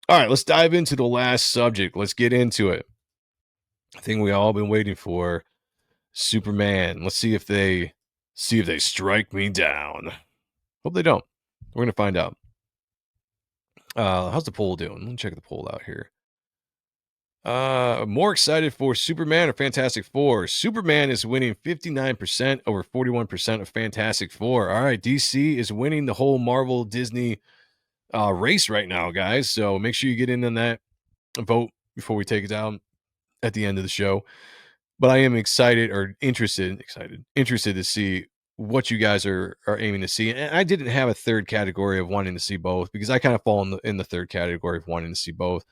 All right, let's dive into the last subject. Let's get into it. I think we all been waiting for Superman. Let's see if they strike me down. Hope they don't. We're gonna find out. How's the poll doing? Let me check the poll out here. More excited for Superman or Fantastic Four? Superman is winning 59% over 41% of Fantastic Four. All right, DC is winning the whole Marvel Disney race right now, guys. So make sure you get in on that vote before we take it down at the end of the show. But I am interested to see what you guys are aiming to see. And I didn't have a third category of wanting to see both because I kind of fall in the third category of wanting to see both.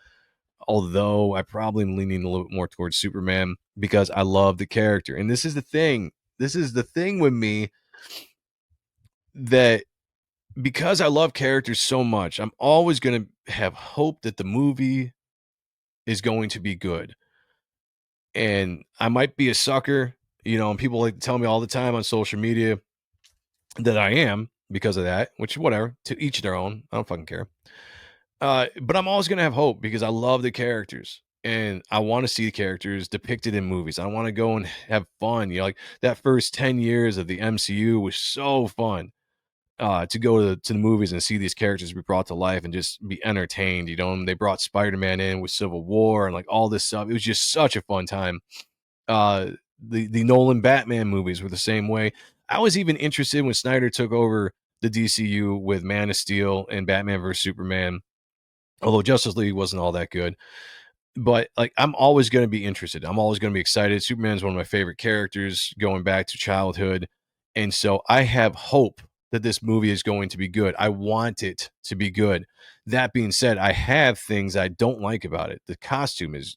Although I probably am leaning a little bit more towards Superman because I love the character. And this is the thing. This is the thing with me that because I love characters so much, I'm always going to have hope that the movie is going to be good. And I might be a sucker, and people like to tell me all the time on social media that I am because of that, which whatever, to each their own. I don't fucking care. But I'm always gonna have hope because I love the characters and I want to see the characters depicted in movies. I want to go and have fun. Like that first 10 years of the MCU was so fun. To go to the movies and see these characters be brought to life and just be entertained. And they brought Spider-Man in with Civil War and like all this stuff. It was just such a fun time. Uh, the Nolan Batman movies were the same way. I was even interested when Snyder took over the DCU with Man of Steel and Batman vs Superman. Although Justice League wasn't all that good, but like I'm always going to be interested. I'm always going to be excited. Superman's one of my favorite characters going back to childhood, and so I have hope that this movie is going to be good. I want it to be good. That being said, I have things I don't like about it. The costume is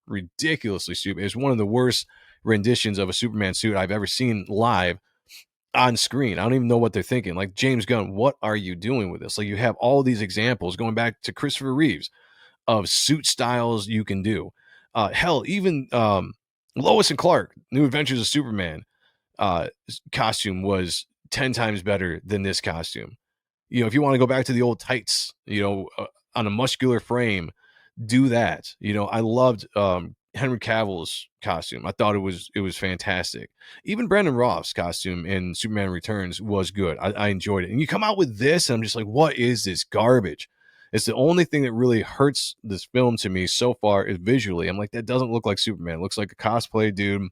ridiculously stupid. It's one of the worst renditions of a Superman suit I've ever seen live on screen. I don't even know what they're thinking. Like James Gunn, what are you doing with this? Like you have all these examples going back to Christopher Reeves of suit styles you can do. Hell, even Lois and Clark, New Adventures of Superman uh, costume was 10 times better than this costume. If you want to go back to the old tights, on a muscular frame, do that. I loved Henry Cavill's costume. I thought it was fantastic. Even Brandon Roth's costume in Superman Returns was good. I enjoyed it. And you come out with this, and I'm just like, what is this garbage? It's the only thing that really hurts this film to me so far is visually. I'm like, that doesn't look like Superman. It looks like a cosplay dude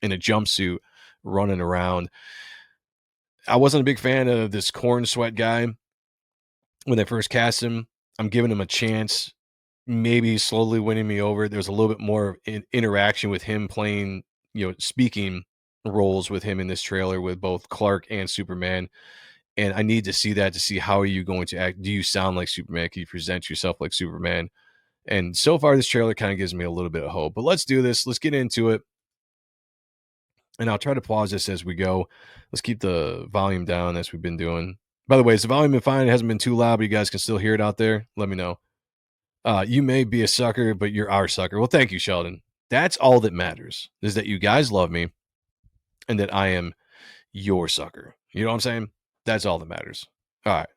in a jumpsuit running around. I wasn't a big fan of this corn sweat guy when they first cast him. I'm giving him a chance, maybe slowly winning me over. There's a little bit more interaction with him playing, speaking roles with him in this trailer with both Clark and Superman. And I need to see that to see how are you going to act. Do you sound like Superman? Can you present yourself like Superman? And so far, this trailer kind of gives me a little bit of hope. But let's do this. Let's get into it. And I'll try to pause this as we go. Let's keep the volume down as we've been doing. By the way, is the volume been fine? It hasn't been too loud, but you guys can still hear it out there. Let me know. You may be a sucker, but you're our sucker. Well, thank you, Sheldon. That's all that matters is that you guys love me and that I am your sucker. You know what I'm saying? That's all that matters. All right.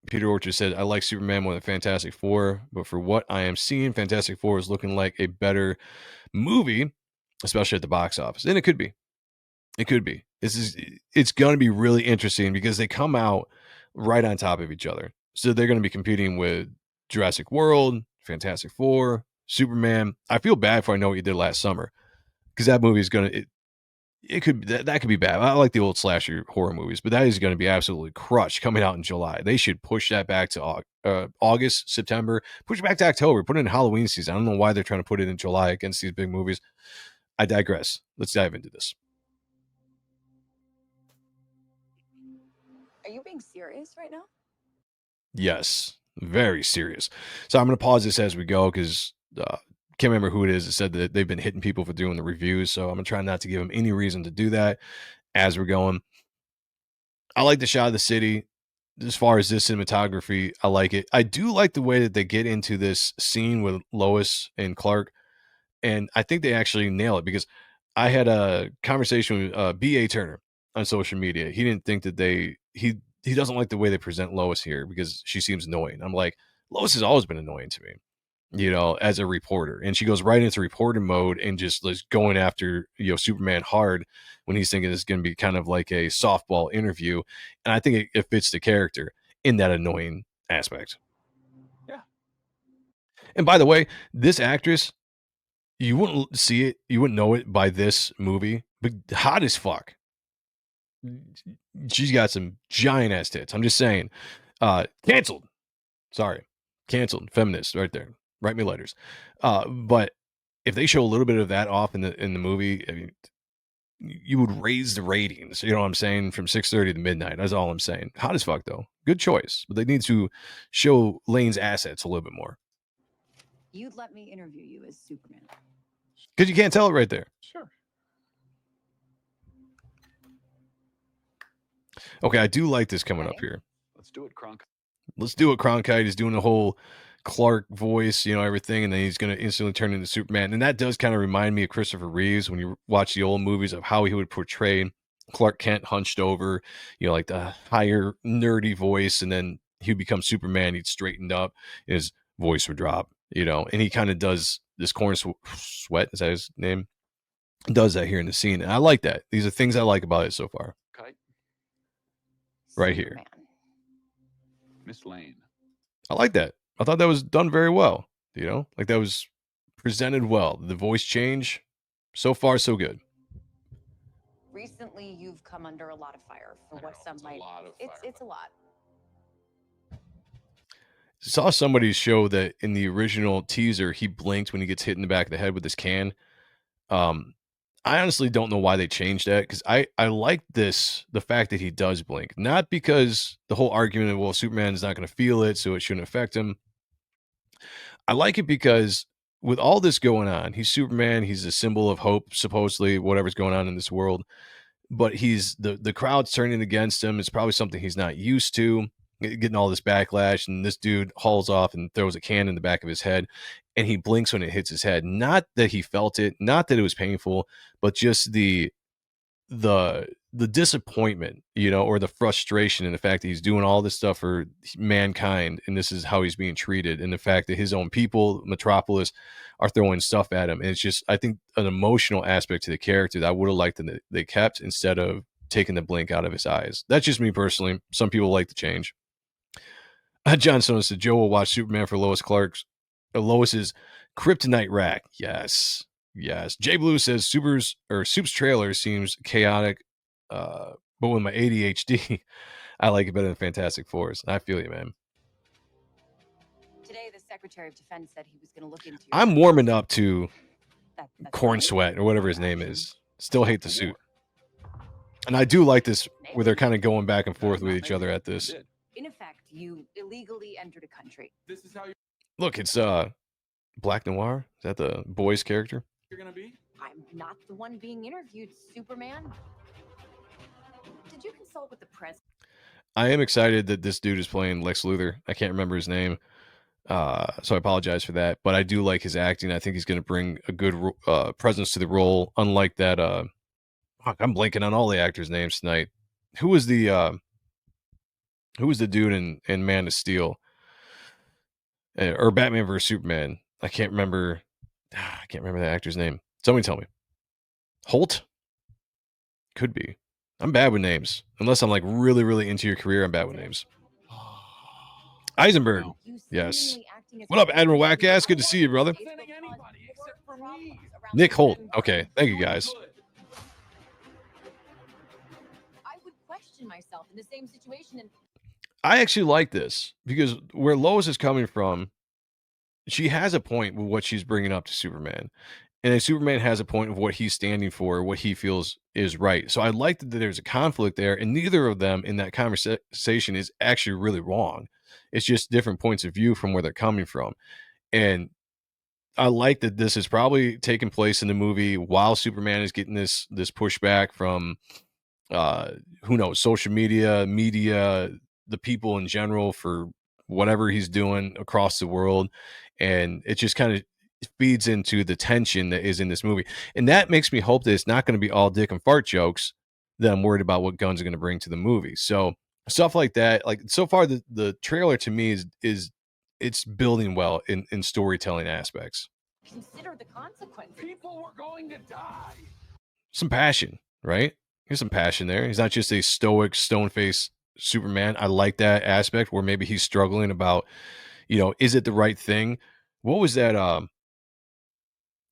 Peter Orchard said, I like Superman more than Fantastic Four, but for what I am seeing, Fantastic Four is looking like a better movie, especially at the box office. And it could be. It could be. It's going to be really interesting because they come out right on top of each other. So they're going to be competing with Jurassic World, Fantastic Four, Superman. I feel bad for I know what you did last summer because that movie is going to it could that could be bad. I like the old slasher horror movies, but that is going to be absolutely crushed coming out in July. They should push that back to August, September, push it back to October, put it in Halloween season. I don't know why they're trying to put it in July against these big movies. I digress. Let's dive into this. Are you being serious right now? Yes, very serious. So I'm going to pause this as we go because can't remember who it is that said that they've been hitting people for doing the reviews. So I'm going to try not to give them any reason to do that as we're going. I like the shot of the city. As far as this cinematography, I like it. I do like the way that they get into this scene with Lois and Clark. And I think they actually nail it because I had a conversation with B.A. Turner on social media. He didn't think that he doesn't like the way they present Lois here because she seems annoying. I'm like, Lois has always been annoying to me, as a reporter. And she goes right into reporter mode and just is going after, Superman hard when he's thinking it's going to be kind of like a softball interview. And I think it fits the character in that annoying aspect. Yeah. And by the way, this actress, you wouldn't see it, you wouldn't know it by this movie, but hot as fuck. She's got some giant ass tits. I'm just saying. Canceled. Sorry. Canceled. Feminist right there. Write me letters. But if they show a little bit of that off in the movie, I mean, you would raise the ratings. You know what I'm saying? From 6:30 to midnight. That's all I'm saying. Hot as fuck though. Good choice. But they need to show Lane's assets a little bit more. You'd let me interview you as Superman. Because you can't tell it right there. Sure. Okay, I do like this coming up here. Let's do it, Cronkite. Let's do it, Cronkite. He's doing the whole Clark voice, everything, and then he's going to instantly turn into Superman. And that does kind of remind me of Christopher Reeves when you watch the old movies of how he would portray Clark Kent hunched over, like the higher nerdy voice, and then he would become Superman. He'd straightened up, and his voice would drop, and he kind of does this corn sweat, is that his name? Does that here in the scene. And I like that. These are things I like about it so far. Kite. Right here. Miss Lane. I like that. I thought that was done very well. Like that was presented well. The voice change, so far so good. Recently, you've come under a lot of fire for what some might. It's a lot. Saw somebody show that in the original teaser, he blinked when he gets hit in the back of the head with his can. I honestly don't know why they changed that, because I like the fact that he does blink. Not because the whole argument of, well, Superman is not going to feel it, so it shouldn't affect him. I like it because with all this going on, he's Superman, he's a symbol of hope, supposedly, whatever's going on in this world. But he's the crowd's turning against him. It's probably something he's not used to, getting all this backlash, and this dude hauls off and throws a can in the back of his head, and he blinks when it hits his head. Not that he felt it, not that it was painful, but just the disappointment, or the frustration in the fact that he's doing all this stuff for mankind, and this is how he's being treated, and the fact that his own people, Metropolis, are throwing stuff at him. And it's just, I think, an emotional aspect to the character that I would have liked that they kept instead of taking the blink out of his eyes. That's just me personally. Some people like to change. John Stone said Joe will watch Superman for Lois's kryptonite rack. Yes. Jay Blue says Soup's trailer seems chaotic, but with my ADHD, I like it better than Fantastic Fours. I feel you, man. Today, the Secretary of Defense said he was going to look into. I'm warming up to Corn Sweat or whatever his name is. Still hate the suit, and I do like this where they're kind of going back and forth with each other at this. In effect, you illegally entered a country. This is how you Look, it's Black Noir. Is that the boy's character? you're gonna be. I'm not the one being interviewed, Superman. Did you consult with the president? I am excited that this dude is playing Lex Luthor. I can't remember his name, so I apologize for that. But I do like his acting. I think he's going to bring a good presence to the role. Unlike that, I'm blanking on all the actors' names tonight. Who was the dude in Man of Steel or Batman vs Superman? I can't remember the actor's name. Somebody tell me. Holt? Could be. I'm bad with names. Unless I'm like really, really into your career, I'm bad with names. Eisenberg. Yes. What up, Admiral Wackass? Good to see you, brother. Nick Holt. Okay. Thank you, guys. I would question myself in the same situation. And I actually like this because where Lois is coming from, she has a point with what she's bringing up to Superman. And then Superman has a point of what he's standing for, what he feels is right. So I like that there's a conflict there, and neither of them in that conversation is actually really wrong. It's just different points of view from where they're coming from. And I like that this is probably taking place in the movie while Superman is getting this pushback from who knows, social media, the people in general for whatever he's doing across the world. And it just kind of feeds into the tension that is in this movie. And that makes me hope that it's not going to be all dick and fart jokes that I'm worried about what guns are going to bring to the movie. So stuff like that, like so far the trailer to me is it's building well in storytelling aspects. Consider the consequences. People were going to die. Some passion, right? There's some passion there. He's not just a stoic, stone faced Superman. I like that aspect where maybe he's struggling about, is it the right thing? What was that?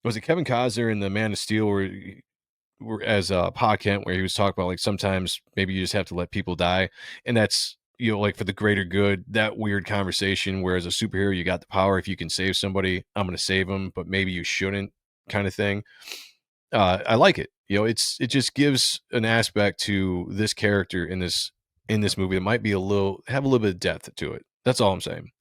Was it Kevin Costner in the Man of Steel where as Pa Kent, where he was talking about like sometimes maybe you just have to let people die, and that's like for the greater good. That weird conversation where as a superhero you got the power, if you can save somebody, I'm going to save them, but maybe you shouldn't, kind of thing. I like it. It just gives an aspect to this character in this movie that might be have a little bit of depth to it. That's all I'm saying.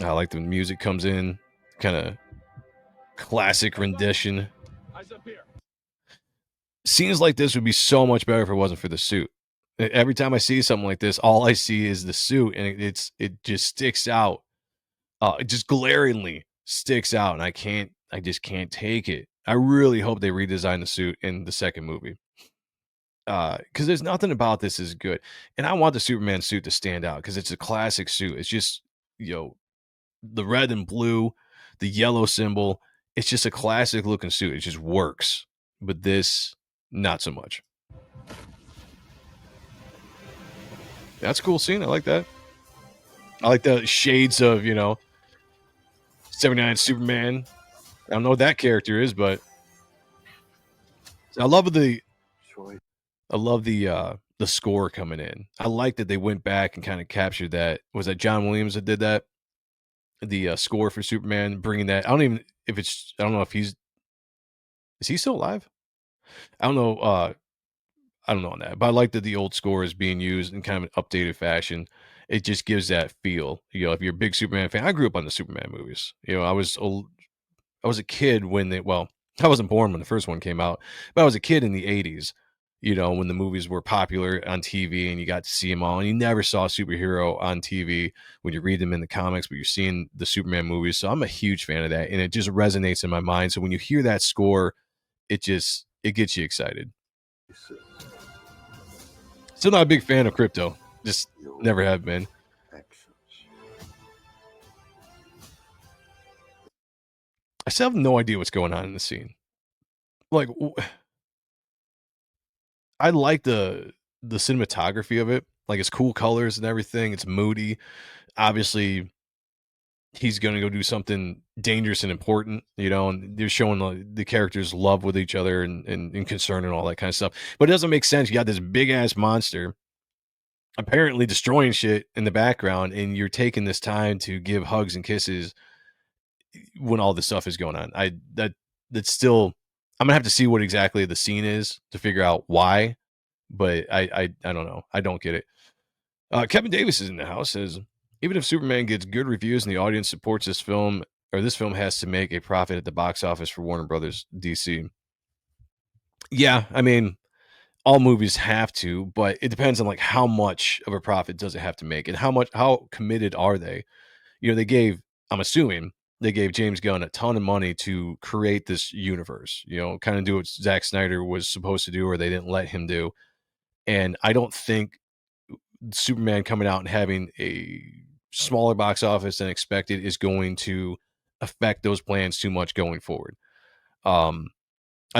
I like the music comes in, kind of classic rendition. Eyes up here. Scenes like this would be so much better if it wasn't for the suit. Every time I see something like this, all I see is the suit, and it just sticks out. It just glaringly sticks out, and I just can't take it. I really hope they redesign the suit in the second movie. Because there's nothing about this is good, and I want the Superman suit to stand out because it's a classic suit. It's just the red and blue, the yellow symbol. It's just a classic looking suit. It just works. But this, not so much. That's a cool scene. I like that. I like the shades of 79 Superman. I don't know what that character is, but I love the the score coming in. I like that they went back and kind of captured that. Was that John Williams that did that? The score for Superman, bringing that. I don't know if is he still alive? I don't know. I don't know on that, but I like that the old score is being used in kind of an updated fashion. It just gives that feel. If you're a big Superman fan, I grew up on the Superman movies. I was a kid when I wasn't born when the first one came out, but I was a kid in the 80s, when the movies were popular on TV and you got to see them all. And you never saw a superhero on TV when you read them in the comics, but you're seeing the Superman movies. So I'm a huge fan of that. And it just resonates in my mind. So when you hear that score, it gets you excited. Still not a big fan of Crypto. Just never have been. I still have no idea what's going on in the scene. Like, I like the cinematography of it. Like, it's cool colors and everything. It's moody. Obviously, he's going to go do something dangerous and important, and they're showing the characters' love with each other and concern and all that kind of stuff. But it doesn't make sense. You got this big ass monster apparently destroying shit in the background, and you're taking this time to give hugs and kisses when all this stuff is going on. That's still, I'm gonna have to see what exactly the scene is to figure out why, but I don't know. I don't get it. Kevin Davis is in the house. Says even if Superman gets good reviews and the audience supports this film, or this film has to make a profit at the box office for Warner Brothers DC. Yeah, I mean, all movies have to, but it depends on like how much of a profit does it have to make, and how committed are they? I'm assuming they gave James Gunn a ton of money to create this universe, kind of do what Zack Snyder was supposed to do, or they didn't let him do. And I don't think Superman coming out and having a smaller box office than expected is going to affect those plans too much going forward. I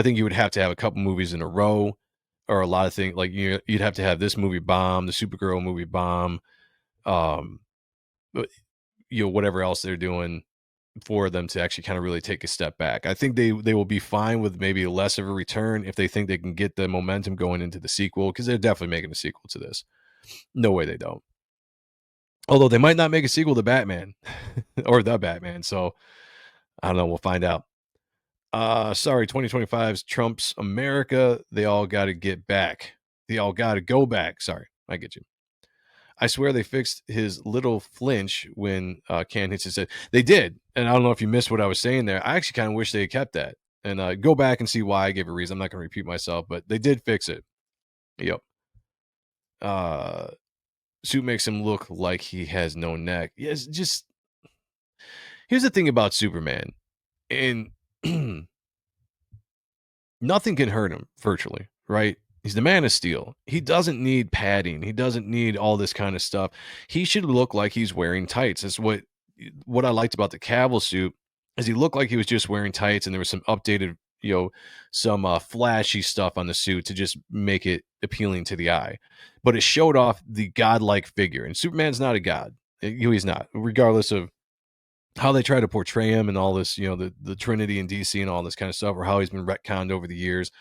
think you would have to have a couple movies in a row, or a lot of things like you'd have to have this movie bomb, the Supergirl movie bomb, but whatever else they're doing for them to actually kind of really take a step back. I think they will be fine with maybe less of a return if they think they can get the momentum going into the sequel, because they're definitely making a sequel to this. No way they don't. Although they might not make a sequel to Batman or the Batman. So I don't know. We'll find out. Sorry, 2025's Trump's America. They all got to get back. They all got to go back. Sorry, I get you. I swear they fixed his little flinch when Can hits his head. They did. And I don't know if you missed what I was saying there. I actually kind of wish they had kept that. And go back and see why I gave a reason. I'm not going to repeat myself, but they did fix it. Yep. Suit makes him look like he has no neck. Yes, just here's the thing about Superman. And nothing can hurt him virtually, right? He's the Man of Steel. He doesn't need padding. He doesn't need all this kind of stuff. He should look like he's wearing tights. That's what I liked about the Cavill suit is he looked like he was just wearing tights, and there was some updated, some flashy stuff on the suit to just make it appealing to the eye. But it showed off the godlike figure, and Superman's not a god. He's not, regardless of how they try to portray him and all this, the Trinity and DC and all this kind of stuff, or how he's been retconned over the years.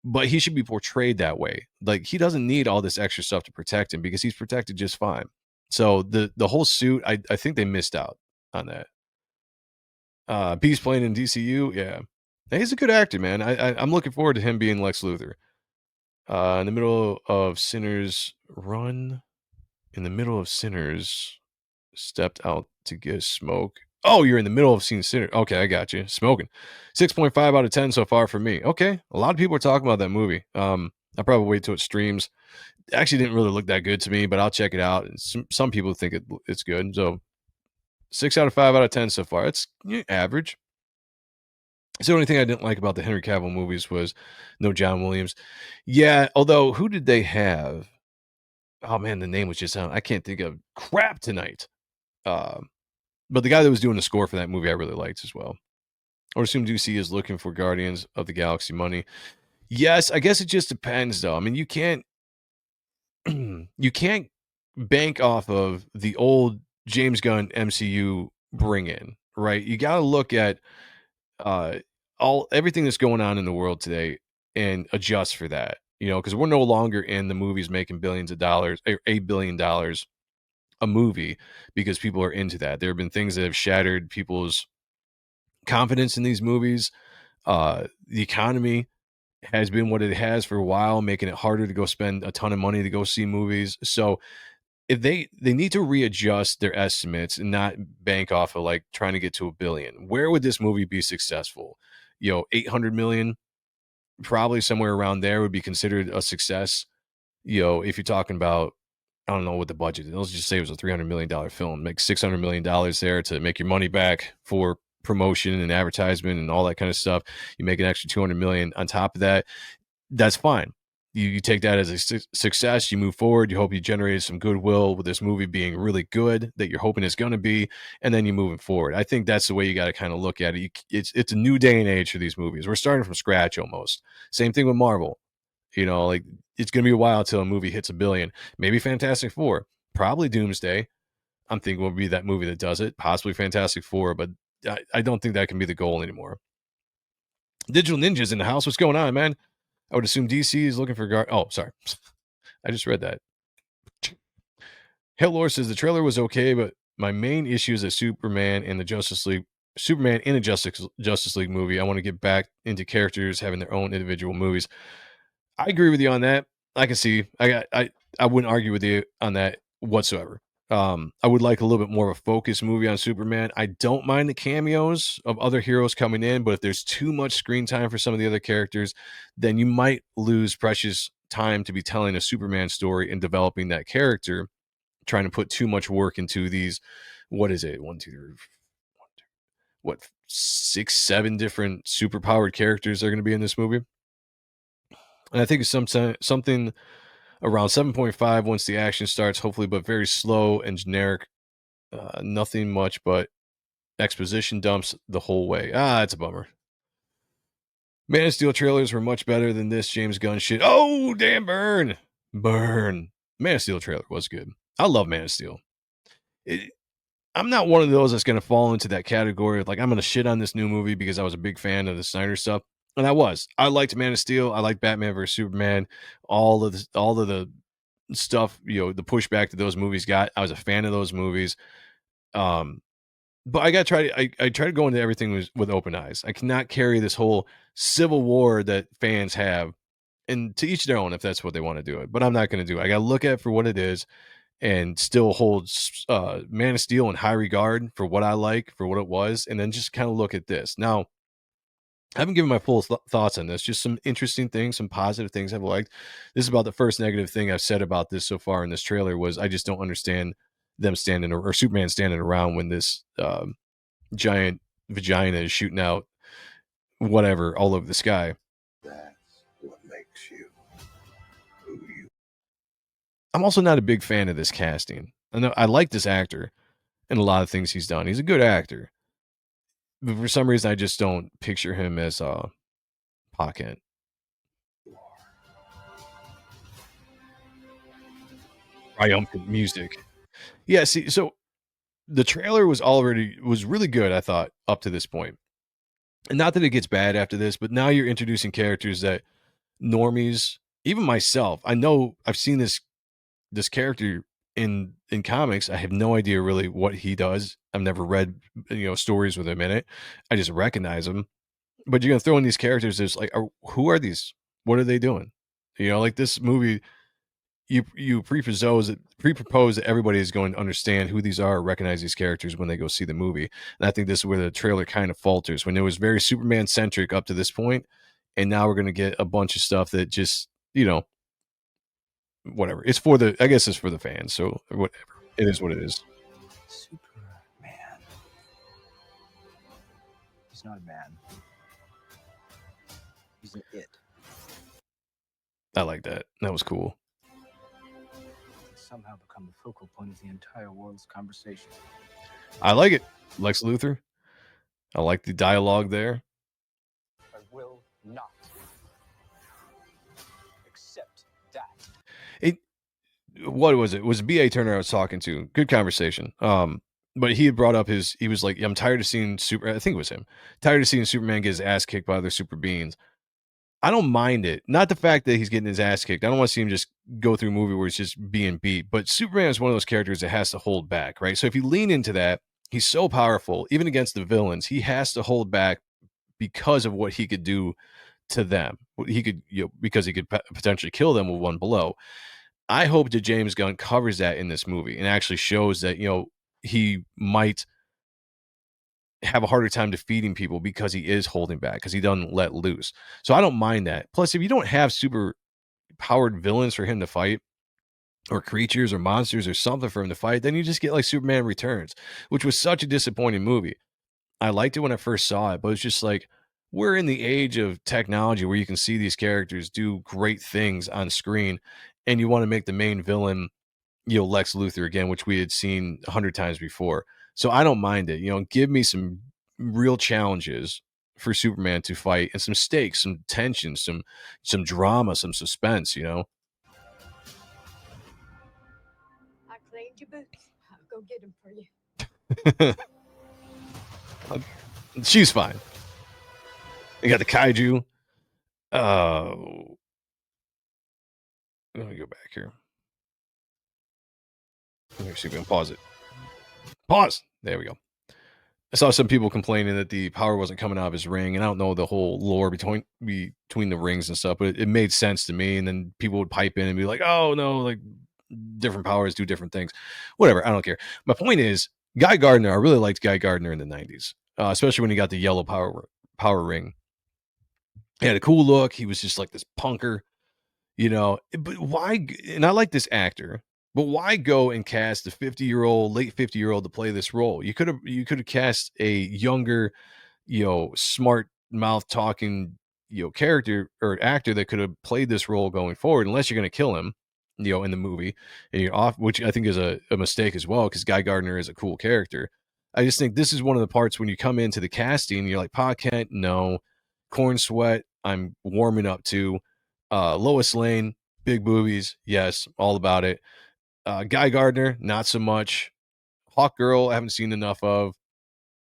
But he should be portrayed that way. Like, he doesn't need all this extra stuff to protect him because he's protected just fine. So the whole suit, I think they missed out on that. Beast playing in DCU, yeah. He's a good actor, man. I'm looking forward to him being Lex Luthor. In the middle of Sinners Run, in the middle of Sinners, stepped out to get a smoke. Oh, you're in the middle of seeing Sinners. Okay, I got you. Smoking. 6.5 out of 10 so far for me. Okay. A lot of people are talking about that movie. I'll probably wait till it streams. It actually didn't really look that good to me, but I'll check it out. Some people think it's good. So 6 out of 5 out of 10 so far. It's average. So the only thing I didn't like about the Henry Cavill movies was no John Williams. Yeah, although who did they have? Oh man, the name was just I can't think of crap tonight. But the guy that was doing the score for that movie I really liked as well. I would assume DC is looking for Guardians of the Galaxy money. Yes, I guess it just depends though. I mean, you can't you can't bank off of the old James Gunn MCU bring in, right? You got to look at uh everything that's going on in the world today and adjust for that. Because we're no longer in the movies making billions of dollars, or $8 billion a movie, because people are into that. There have been things that have shattered people's confidence in these movies. The economy has been what it has for a while, making it harder to go spend a ton of money to go see movies. So if they need to readjust their estimates and not bank off of like trying to get to $1 billion. Where would this movie be successful? 800 million, probably somewhere around there would be considered a success. If you're talking about, I don't know what the budget is. Let's just say it was a $300 million film. Make $600 million there to make your money back for promotion and advertisement and all that kind of stuff. You make an extra 200 million on top of that. That's fine. You take that as a success. You move forward. You hope you generated some goodwill with this movie being really good that you're hoping it's going to be, and then you moving forward. I think that's the way you got to kind of look at it. It's a new day and age for these movies. We're starting from scratch almost. Same thing with Marvel. Like, it's going to be a while until a movie hits $1 billion. Maybe Fantastic Four, probably Doomsday. I'm thinking will be that movie that does it. Possibly Fantastic Four, but I don't think that can be the goal anymore. Digital Ninjas in the house. What's going on, man? I would assume DC is looking for Oh, sorry. I just read that. Hellor says the trailer was okay, but my main issue is that Superman in a Justice League movie. I want to get back into characters having their own individual movies. I agree with you on that. I can see. I wouldn't argue with you on that whatsoever. I would like a little bit more of a focused movie on Superman. I don't mind the cameos of other heroes coming in, but if there's too much screen time for some of the other characters, then you might lose precious time to be telling a Superman story and developing that character, trying to put too much work into these. What is it? 1, 2, 3, what, 6, 7 different superpowered characters are going to be in this movie? And I think it's something around 7.5 once the action starts, hopefully, but very slow and generic. Nothing much but exposition dumps the whole way. It's a bummer. Man of Steel trailers were much better than this James Gunn shit. Oh, damn, burn. Man of Steel trailer was good. I love Man of Steel. I'm not one of those that's going to fall into that category of like, I'm going to shit on this new movie because I was a big fan of the Snyder stuff. And I liked Man of Steel. I liked Batman vs Superman. All of the stuff, the pushback that those movies got. I was a fan of those movies. But I got to I try to go into everything with open eyes. I cannot carry this whole civil war that fans have, and to each their own if that's what they want to do it. But I'm not going to do it. I got to look at it for what it is and still hold Man of Steel in high regard for what I like, for what it was, and then just kind of look at this. Now, I haven't given my full thoughts on this. Just some interesting things, some positive things I've liked. This is about the first negative thing I've said about this so far in this trailer was I just don't understand them standing or Superman standing around when this giant vagina is shooting out whatever all over the sky. That's what makes you. I'm also not a big fan of this casting. I know I like this actor and a lot of things he's done. He's a good actor. But for some reason, I just don't picture him as Pa Kent. Triumphant music. Yeah, see, so the trailer was really good, I thought, up to this point. And not that it gets bad after this, but now you're introducing characters that normies, even myself, I know I've seen this character in comics. I have no idea really what he does. I've never read stories with him in it. I just recognize him. But you're gonna throw in these characters that's like, who are these? What are they doing? Like this movie, you pre-propose that everybody is going to understand who these are, recognize these characters when they go see the movie. And I think this is where the trailer kind of falters, when it was very Superman centric up to this point, and now we're going to get a bunch of stuff that just whatever. I guess it's for the fans. So whatever. It is what it is. Superman. He's not a man. He's an it. I like that. That was cool. He's somehow become the focal point of the entire world's conversation. I like it. Lex Luthor. I like the dialogue there. I will not accept that. What was it? It was B.A. Turner I was talking to. Good conversation. But he had brought up he was like, I'm tired of seeing I think it was him. Tired of seeing Superman get his ass kicked by other super beings. I don't mind it. Not the fact that he's getting his ass kicked. I don't want to see him just go through a movie where he's just being beat. But Superman is one of those characters that has to hold back, right? So if you lean into that, he's so powerful, even against the villains, he has to hold back because of what he could do to them. He could, because he could potentially kill them with one blow. I hope that James Gunn covers that in this movie and actually shows that, he might have a harder time defeating people because he is holding back, because he doesn't let loose. So I don't mind that. Plus, if you don't have super powered villains for him to fight, or creatures or monsters or something for him to fight, then you just get like Superman Returns, which was such a disappointing movie. I liked it when I first saw it, but it's just like, we're in the age of technology where you can see these characters do great things on screen, and you want to make the main villain, Lex Luthor again, which we had seen 100 times before. So I don't mind it. Give me some real challenges for Superman to fight, and some stakes, some tension, some drama, some suspense. I cleaned your boots. I'll go get them for you. She's fine. You got the kaiju. Let me go back here. Let me see if we can pause it. Pause. There we go. I saw some people complaining that the power wasn't coming out of his ring, and I don't know the whole lore between the rings and stuff, but it made sense to me. And then people would pipe in and be like, "Oh no, like different powers do different things." Whatever, I don't care. My point is, Guy Gardner. I really liked Guy Gardner in the '90s, especially when he got the yellow power ring. He had a cool look. He was just like this punker, But why? And I like this actor. But why go and cast a 50-year-old, late 50-year-old to play this role? You could have cast a younger, smart mouth talking, character or actor that could have played this role going forward, unless you're going to kill him, in the movie, and you're off, which I think is a mistake as well, because Guy Gardner is a cool character. I just think this is one of the parts when you come into the casting, you're like, Pa Kent, no. Corn Sweat, I'm warming up to. Lois Lane, big boobies, yes, all about it. Guy Gardner, not so much. Hawk Girl, I haven't seen enough of.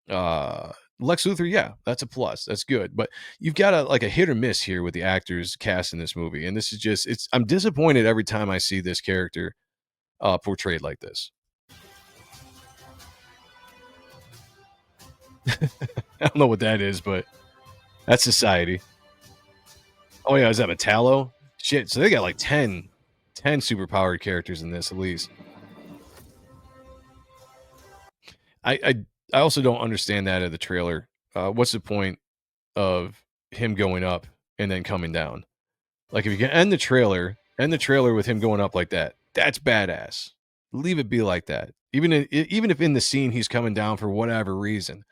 Lex Luthor, yeah, that's a plus. That's good. But you've got a hit or miss here with the actors cast in this movie. And this is just, I'm disappointed every time I see this character portrayed like this. I don't know what that is, but that's society. Oh yeah, is that Metallo? Shit, so they got like 10 superpowered characters in this at least. I also don't understand that of the trailer. What's the point of him going up and then coming down? Like, if you can end the trailer with him going up like that, that's badass. Leave it be like that. Even if in the scene he's coming down for whatever reason,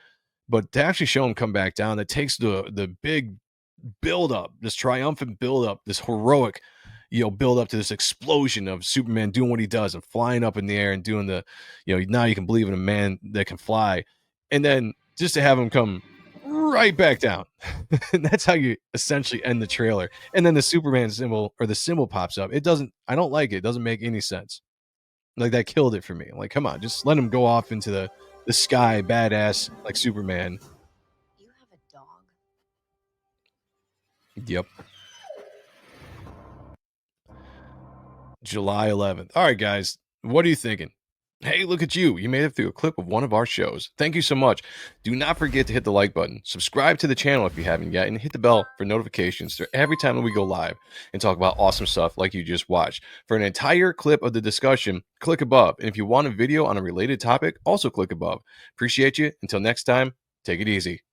but to actually show him come back down, that takes the big build up, this triumphant build up, this heroic, build up to this explosion of Superman doing what he does and flying up in the air and doing the, now you can believe in a man that can fly. And then just to have him come right back down. And that's how you essentially end the trailer. And then the Superman symbol or the symbol pops up. I don't like it. It doesn't make any sense. Like, that killed it for me. Like, come on, just let him go off into the sky, badass, like Superman. You have a dog. Yep. July 11th. All right, guys, what are you thinking? Hey, look at you. You made it through a clip of one of our shows. Thank you so much. Do not forget to hit the like button, subscribe to the channel if you haven't yet, and hit the bell for notifications for every time that we go live and talk about awesome stuff like you just watched. For an entire clip of the discussion, click above. And if you want a video on a related topic, also click above. Appreciate you. Until next time, take it easy.